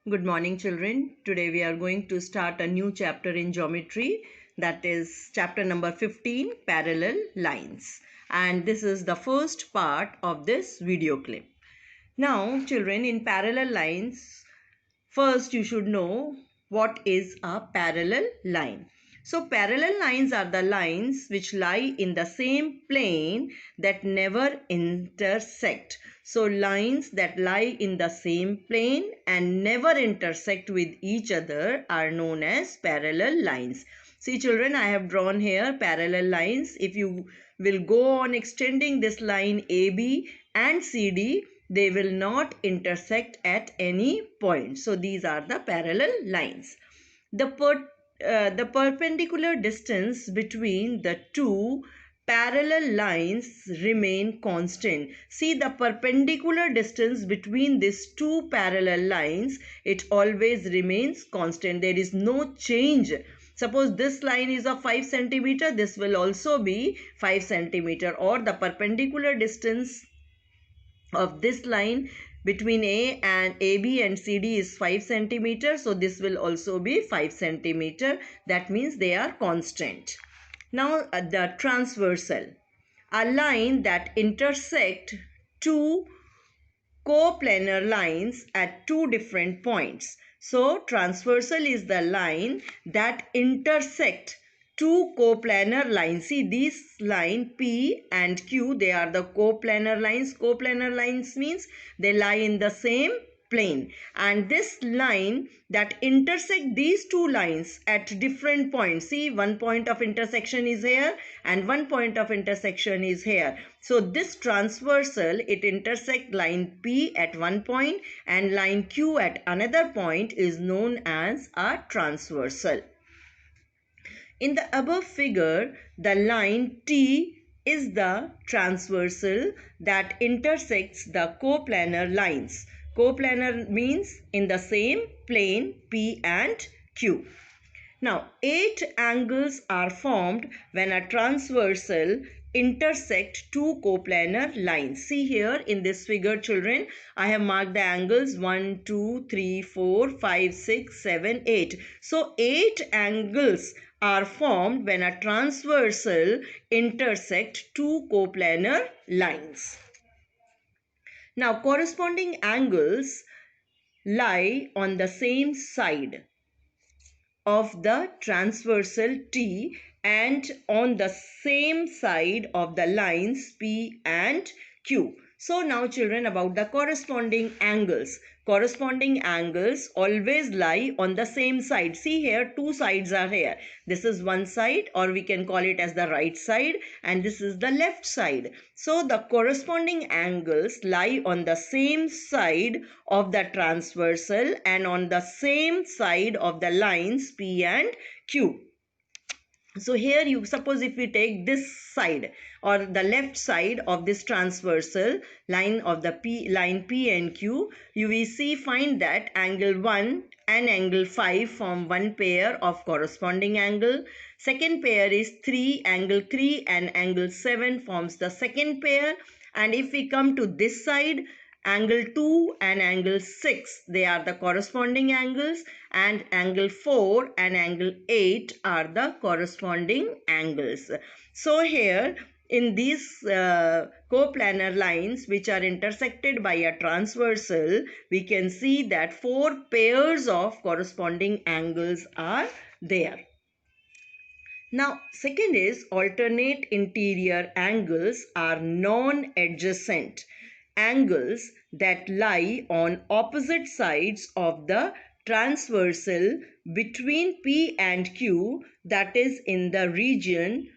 Good morning, children. Today we are going to start a new chapter in geometry, that is chapter number 15, parallel lines. And this is the first part of this video clip. Now, children, in parallel lines, first you should know what is a parallel line. So parallel lines are the lines which lie in the same plane that never intersect. So lines that lie in the same plane and never intersect with each other are known as parallel lines. See children, I have drawn here parallel lines. If you will go on extending this line AB and CD, they will not intersect at any point. So these are the parallel lines. The perpendicular distance between the two parallel lines remain constant. See, the perpendicular distance between these two parallel lines, it always remains constant. There is no change. Suppose this line is of 5 centimeter, this will also be 5 centimeter, or the perpendicular distance of this line between AB and CD is 5 centimeter. So this will also be 5 centimeter. That means they are constant. Now the transversal, a line that intersect two coplanar lines at two different points. So transversal is the line that intersect two coplanar lines. See, this line P and Q, they are the coplanar lines. Coplanar lines means they lie in the same plane, and this line that intersect these two lines at different points. See, one point of intersection is here and one point of intersection is here. So this transversal, it intersect line P at one point and line Q at another point, is known as a transversal. In the above figure, the line T is the transversal that intersects the coplanar lines. Coplanar means in the same plane P and Q. Now, 8 angles are formed when a transversal intersect two coplanar lines. See here in this figure, children, I have marked the angles 1, 2, 3, 4, 5, 6, 7, 8. So 8 angles are formed when a transversal intersect two coplanar lines. Now corresponding angles lie on the same side of the transversal T and on the same side of the lines P and Q. So now children, about the corresponding angles. Corresponding angles always lie on the same side. See here, two sides are here. This is one side, or we can call it as the right side, and this is the left side. So the corresponding angles lie on the same side of the transversal and on the same side of the lines P and Q. So here you suppose if we take this side or the left side of this transversal line of the line P and Q, you will see find that angle 1 and angle 5 form one pair of corresponding angle. Second pair is 3, angle 3 and angle 7 forms the second pair. And if we come to this side, angle 2 and angle 6, they are the corresponding angles, and angle 4 and angle 8 are the corresponding angles. So here in these coplanar lines which are intersected by a transversal, we can see that 4 pairs of corresponding angles are there. Now, second is alternate interior angles are non-adjacent angles that lie on opposite sides of the transversal between P and Q, that is in the region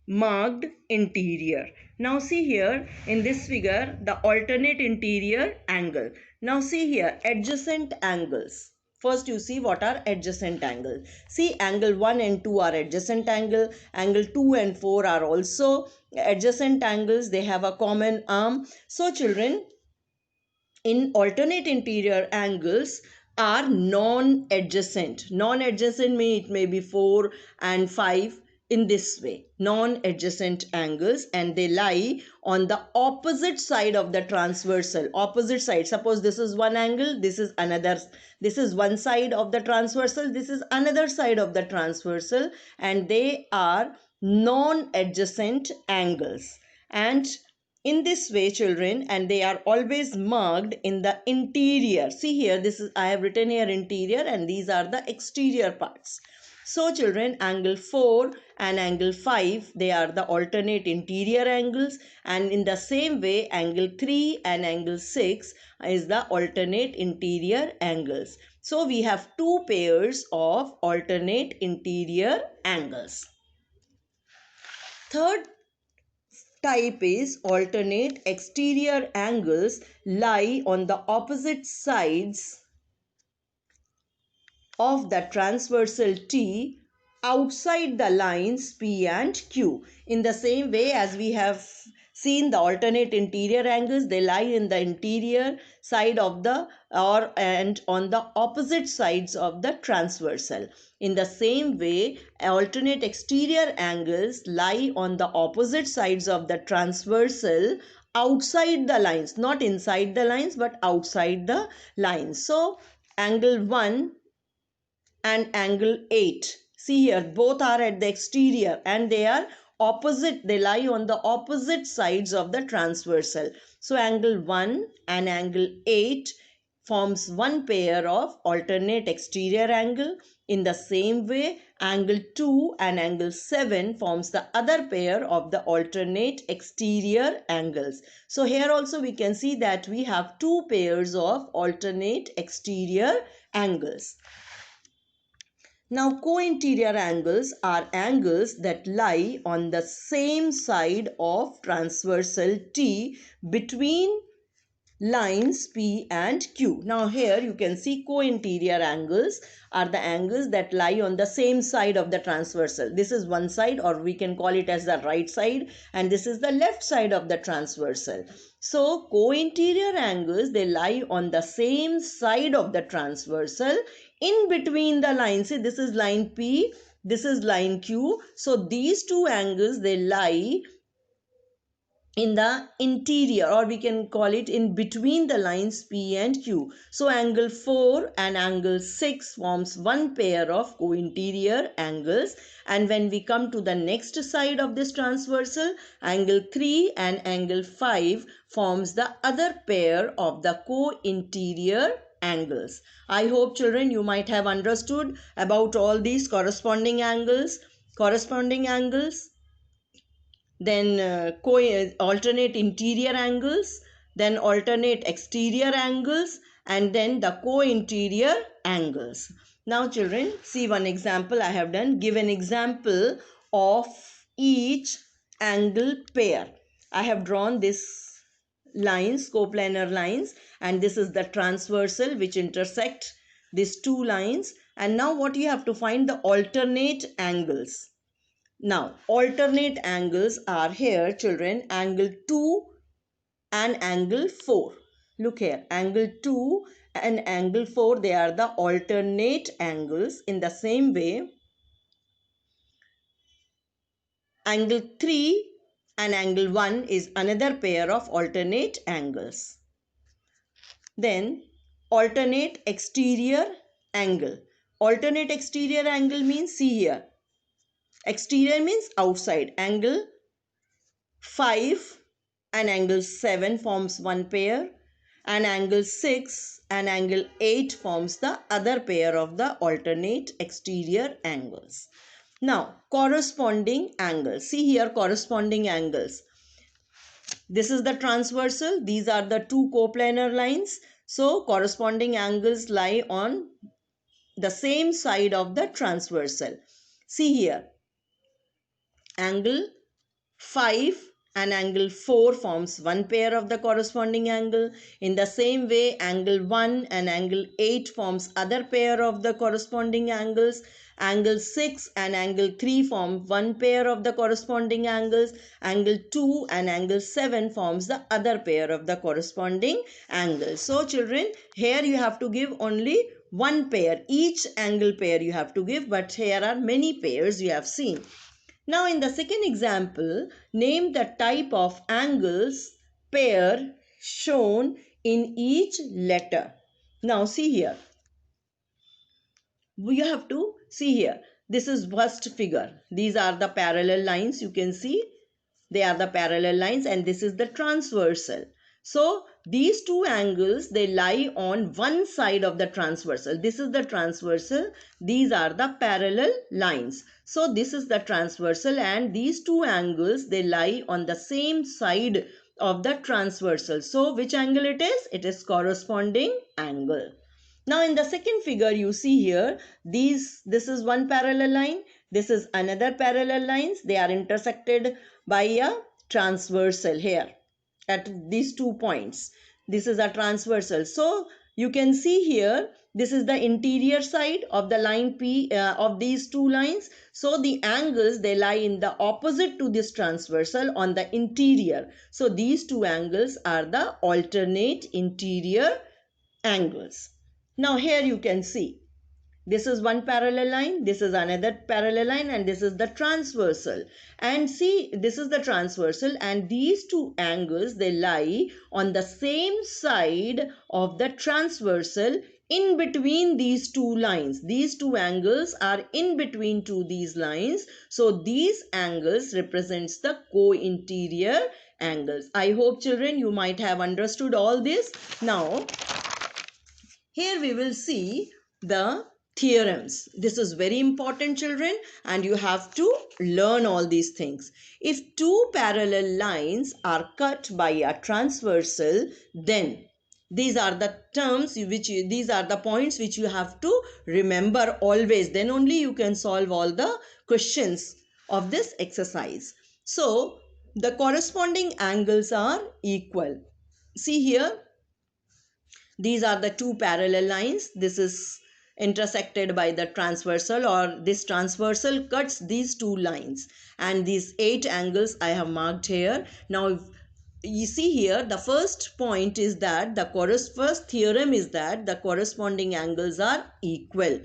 marked interior. Now see here in this figure the alternate interior angle. Now see here adjacent angles. First you see what are adjacent angles. See, angle 1 and 2 are adjacent angle. Angle 2 and 4 are also adjacent angles. They have a common arm. So children, in alternate interior angles are non-adjacent. Non-adjacent means it may be 4 and 5. in this way, non-adjacent angles, and they lie on the opposite side of the transversal. Opposite side, suppose this is one angle, this is another, this is one side of the transversal, this is another side of the transversal, and they are non-adjacent angles. And in this way, children, and they are always marked in the interior. See here, this is, I have written here interior, and these are the exterior parts. So children, angle 4 and angle 5, they are the alternate interior angles, and in the same way angle 3 and angle 6 is the alternate interior angles. So we have two pairs of alternate interior angles. Third type is alternate exterior angles lie on the opposite sides of the transversal T outside the lines P and Q. In the same way as we have seen the alternate interior angles, they lie in the interior side of the and on the opposite sides of the transversal. In the same way, alternate exterior angles lie on the opposite sides of the transversal outside the lines, not inside the lines but outside the lines. So angle 1 and angle 8. See here, both are at the exterior and they are opposite. They lie on the opposite sides of the transversal. So angle 1 and angle 8 forms one pair of alternate exterior angle. In the same way, angle 2 and angle 7 forms the other pair of the alternate exterior angles. So here also we can see that we have two pairs of alternate exterior angles. Now, co-interior angles are angles that lie on the same side of transversal T between lines P and Q. Now here you can see co-interior angles are the angles that lie on the same side of the transversal. This is one side, or we can call it as the right side, and this is the left side of the transversal. So co-interior angles, they lie on the same side of the transversal in between the lines. See, this is line P, this is line Q. So these two angles, they lie in the interior, or we can call it in between the lines P and Q. So angle 4 and angle 6 forms one pair of co-interior angles, and when we come to the next side of this transversal, angle 3 and angle 5 forms the other pair of the co-interior angles. I hope children you might have understood about all these corresponding angles. Then alternate interior angles, then alternate exterior angles, and then the co-interior angles. Now children, see one example I have done. Give an example of each angle pair. I have drawn this lines, coplanar lines, and this is the transversal which intersect these two lines. And now what you have to find, the alternate angles. Now, alternate angles are here, children, angle 2 and angle 4. Look here, angle 2 and angle 4, they are the alternate angles. In the same way, angle 3 and angle 1 is another pair of alternate angles. Then, alternate exterior angle. Alternate exterior angle means, see here, exterior means outside. Angle 5 and angle 7 forms one pair, and angle 6 and angle 8 forms the other pair of the alternate exterior angles. Now, corresponding angles. See here, corresponding angles. This is the transversal. These are the two coplanar lines. So, corresponding angles lie on the same side of the transversal. See here, angle 5 and angle 4 forms one pair of the corresponding angle. In the same way, angle 1 and angle 8 forms other pair of the corresponding angles. Angle 6 and angle 3 form one pair of the corresponding angles. Angle 2 and angle 7 forms the other pair of the corresponding angles. So children, here you have to give only one pair. Each angle pair you have to give, but here are many pairs you have seen. Now in the second example, name the type of angles pair shown in each letter. Now see here. You have to see here. This is first figure. These are the parallel lines. You can see they are the parallel lines, and this is the transversal. So these two angles, they lie on one side of the transversal. This is the transversal. These are the parallel lines. So this is the transversal, and these two angles, they lie on the same side of the transversal. So which angle it is? It is corresponding angle. Now in the second figure, you see here, this is one parallel line, this is another parallel lines. They are intersected by a transversal here at these 2 points. This is a transversal. So you can see here, this is the interior side of the line P of these two lines. So the angles, they lie in the opposite to this transversal on the interior. So these two angles are the alternate interior angles. Now here you can see, this is one parallel line, this is another parallel line, and this is the transversal. And see, this is the transversal, and these two angles, they lie on the same side of the transversal in between these two lines. These two angles are in between these lines. So these angles represents the co-interior angles. I hope children, you might have understood all this. Now here we will see the theorems. This is very important, children, and you have to learn all these things. If two parallel lines are cut by a transversal, then these are the terms these are the points which you have to remember always. Then only you can solve all the questions of this exercise. So the corresponding angles are equal. See here, these are the two parallel lines. This is intersected by the transversal, or this transversal cuts these two lines, and these 8 angles I have marked here. Now you see here, the first point is that first theorem is that the corresponding angles are equal.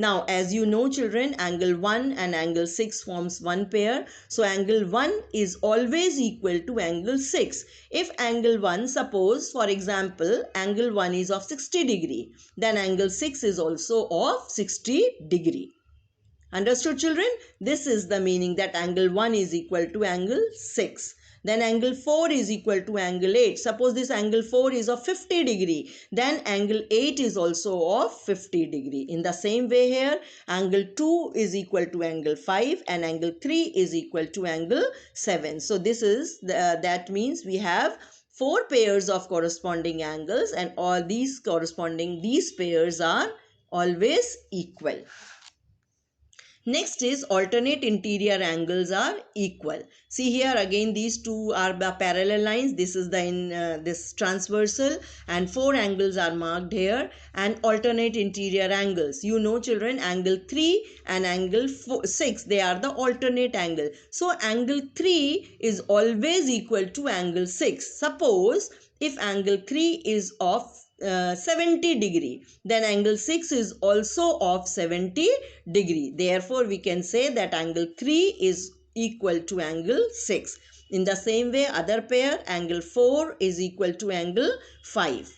Now, as you know, children, angle 1 and angle 6 forms one pair. So, angle 1 is always equal to angle 6. If angle 1, suppose, for example, angle 1 is of 60 degree, then angle 6 is also of 60 degree. Understood, children? This is the meaning that angle 1 is equal to angle 6. Then angle 4 is equal to angle 8. Suppose this angle 4 is of 50 degree. Then angle 8 is also of 50 degree. In the same way here, angle 2 is equal to angle 5 and angle 3 is equal to angle 7. So this is, that means we have 4 pairs of corresponding angles, and all these pairs are always equal. Next is alternate interior angles are equal. See here again, these two are the parallel lines. This is this transversal, and 4 angles are marked here, and alternate interior angles. You know, children, angle 3 and angle 6, they are the alternate angle. So angle 3 is always equal to angle 6. Suppose if angle 3 is of 70 degree, then angle 6 is also of 70 degree. Therefore, we can say that angle 3 is equal to angle 6. In the same way, other pair, angle 4 is equal to angle 5.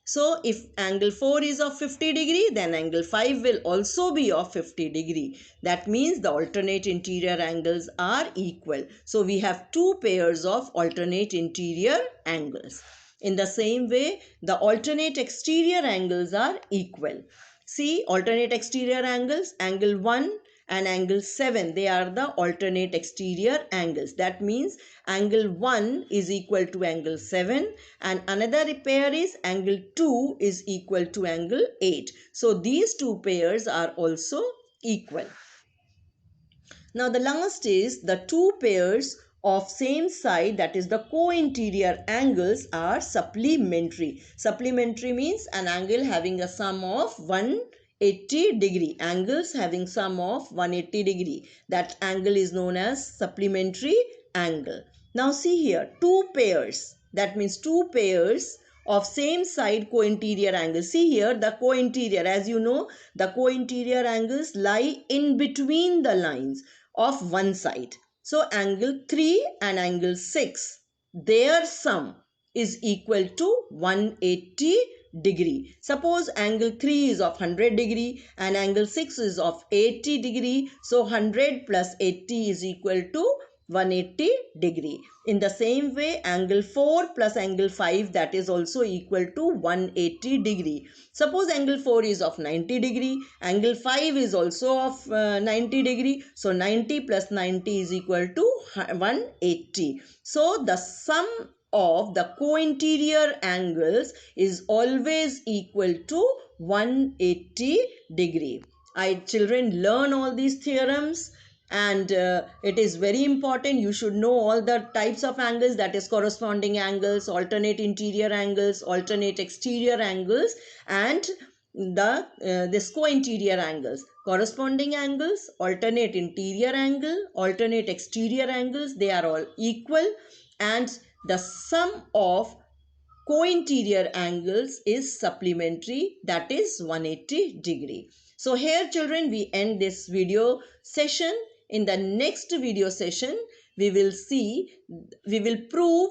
So, if angle 4 is of 50 degree, then angle 5 will also be of 50 degree. That means the alternate interior angles are equal. So, we have 2 pairs of alternate interior angles. In the same way, the alternate exterior angles are equal. See, alternate exterior angles, angle 1 and angle 7, they are the alternate exterior angles. That means angle 1 is equal to angle 7, and another pair is angle 2 is equal to angle 8. So these 2 pairs are also equal. Now the last is the 2 pairs of same side, that is the co-interior angles, are supplementary. Supplementary means an angle having a sum of 180 degree. Angles having sum of 180 degree. That angle is known as supplementary angle. Now see here, 2 pairs. That means 2 pairs of same side co-interior angles. See here, the co-interior, as you know, the co-interior angles lie in between the lines of one side. So angle 3 and angle 6, their sum is equal to 180 degree. Suppose angle 3 is of 100 degree and angle 6 is of 80 degree. So 100 plus 80 is equal to 180 degree. In the same way, angle 4 plus angle 5, that is also equal to 180 degree. Suppose angle 4 is of 90 degree, angle 5 is also of 90 degree. So 90 plus 90 is equal to 180. So the sum of the co-interior angles is always equal to 180 degree. Children, learn all these theorems, and it is very important. You should know all the types of angles, that is corresponding angles, alternate interior angles, alternate exterior angles, and the this co-interior angles. Corresponding angles, alternate interior angle, alternate exterior angles, they are all equal, and the sum of co-interior angles is supplementary, that is 180 degree. So here children, we end this video session. In the next video session, we will prove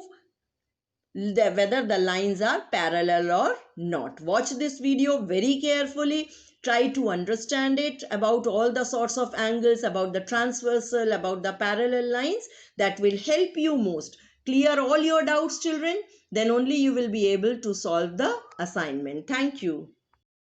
whether the lines are parallel or not. Watch this video very carefully. Try to understand it about all the sorts of angles, about the transversal, about the parallel lines. That will help you most. Clear all your doubts, children. Then only you will be able to solve the assignment. Thank you.